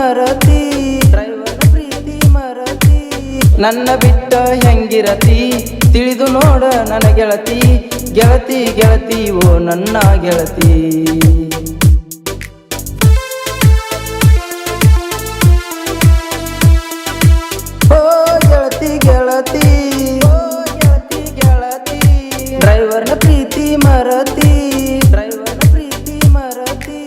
ಮರತಿ ಡ್ರೈವರ್ನ ಪ್ರೀತಿ ಮರತಿ ನನ್ನ ಬಿಟ್ಟ ಹೆಂಗಿರತಿ ತಿಳಿದು ನೋಡ ನನ್ನ ಗೆಳತಿ ಗೆಳತಿ ಗೆಳತಿ ಓ ನನ್ನ ಗೆಳತಿ ಓ ಗೆಳತಿ ಗೆಳತಿ ಓ ಗೆಳತಿ ಗೆಳತಿ ಡ್ರೈವರ್ನ ಪ್ರೀತಿ ಮರತಿ ಡ್ರೈವರ್ನ ಪ್ರೀತಿ ಮರತಿ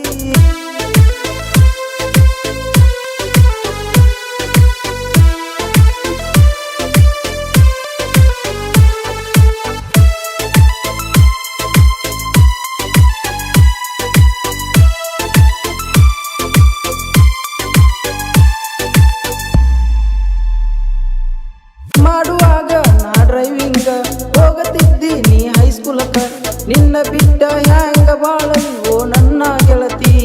ಮಾಡುವಾಗ ನಾ ಡ್ರೈವಿಂಗ ಹೋಗತಿದ್ದಿ ನೀ ಹೈಸ್ಕೂಲಕ್ಕ ನಿನ್ನ ಬಿಟ್ಟ ಹ್ಯಾಂಗ ಬಾಳಲ್ವೋ ನನ್ನ ಗೆಳತಿ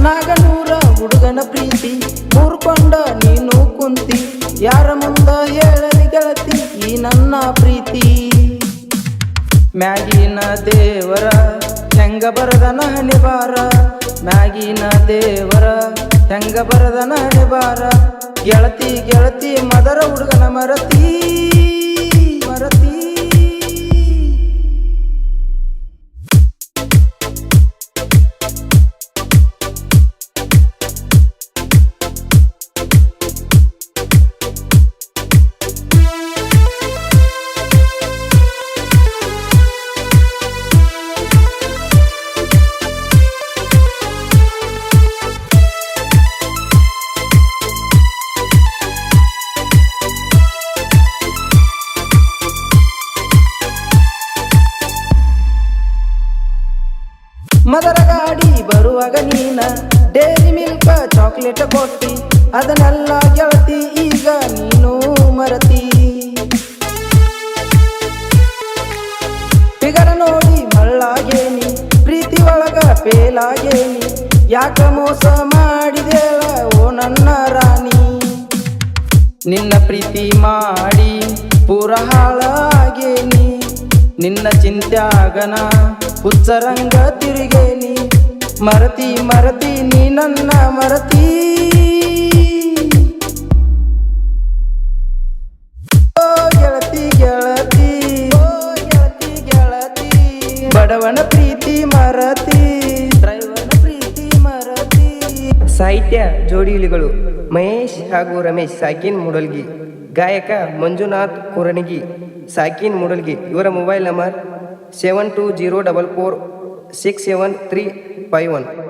ನಾಗನೂರ ಹುಡುಗನ ಪ್ರೀತಿ ಮೂರ್ಕೊಂಡ ನೀನು ಕುಂತಿ ಯಾರ ಮುಂದ ಹೇಳಲಿ ಗೆಳತಿ ಈ ನನ್ನ ಪ್ರೀತಿ ಮ್ಯಾಗಿನ ದೇವರ ಹೆಂಗ ಬರದನ ಹಣೆಬಾರ ಮ್ಯಾಗಿನ ದೇವರ ಹೆಂಗ ಬರದನ ಹಣೆಬಾರ ಗೆಳತಿ ಗೆಳತಿ ಮದರ ಹುಡುಗನ ಮರತಿ ಮರತಿ ಮದರ ಗಾಡಿ ಬರುವಾಗ ನೀನ ಡೇರಿ ಮಿಲ್ಕ ಚಾಕ್ಲೇಟ್ ಕೊಟ್ಟಿ ಅದನ್ನೆಲ್ಲ ಗೆಳತಿ ಈಗ ನೀನು ಮರತಿ ಫಿಗರ ನೋಡಿ ಮಳ್ಳಾಗೇನಿ ಪ್ರೀತಿ ಒಳಗ ಪೇಲಾಗೇನಿ ಯಾಕ ಮೋಸ ಮಾಡಿದೇಳ ಓ ನನ್ನ ರಾಣಿ ನಿನ್ನ ಪ್ರೀತಿ ಮಾಡಿ ಪೂರ ಹಾಳಾಗೇನಿ ನಿನ್ನ ಚಿಂತ್ಯಾಗನ ಹುಚ್ಚರಂಗ ತಿರುಗೇನಿ ಮರತಿ ಮರತಿ ನೀ ನನ್ನ ಮರತಿ ಓ ಗೆಳತಿ ಗೆಳತಿ ಓ ಗೆಳತಿ ಗೆಳತಿ ಬಡವನ ಪ್ರೀತಿ ಮರತಿ ಡ್ರೈವರ್ನ ಪ್ರೀತಿ ಮರತಿ ಸಾಹಿತ್ಯ ಜೋಡಿಲಿಗಳು ಮಹೇಶ್ ಹಾಗೂ ರಮೇಶ್ ಸಾಕಿನ್ ಮೂಡಲ್ಗಿ ಗಾಯಕ ಮಂಜುನಾಥ್ ಕುರಣಗಿ ಸಾಕಿನ್ ಮೂಡಲ್ಗಿ ಇವರ ಮೊಬೈಲ್ ನಂಬರ್ 7204467351